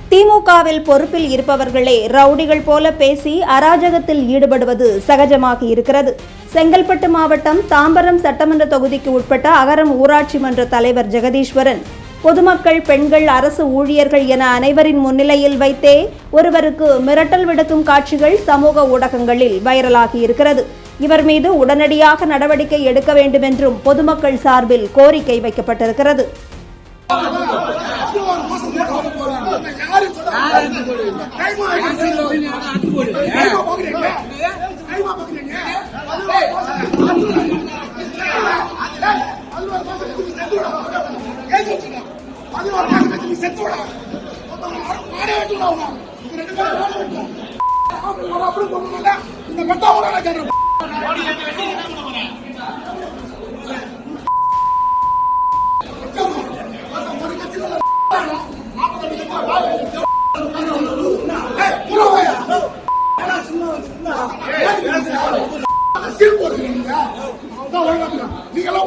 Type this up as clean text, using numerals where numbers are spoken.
திமுகவில் பொறுப்பில் இருப்பவர்களே ரவுடிகள் போல பேசி அராஜகத்தில் ஈடுபடுவது சகஜமாக இருக்கிறது. செங்கல்பட்டு மாவட்டம் தாம்பரம் சட்டமன்ற தொகுதிக்கு உட்பட்ட அகரம் ஊராட்சி மன்ற தலைவர் ஜெகதீஸ்வரன் பொதுமக்கள், பெண்கள், அரசு ஊழியர்கள் என அனைவரின் முன்னிலையில் வைத்தே ஒருவருக்கு மிரட்டல் விடுக்கும் காட்சிகள் சமூக ஊடகங்களில் வைரலாகி இருக்கிறது. இவர் மீது உடனடியாக நடவடிக்கை எடுக்க வேண்டும் என்றும் பொதுமக்கள் சார்பில் கோரிக்கை வைக்கப்பட்டிருக்கிறது. நீங்க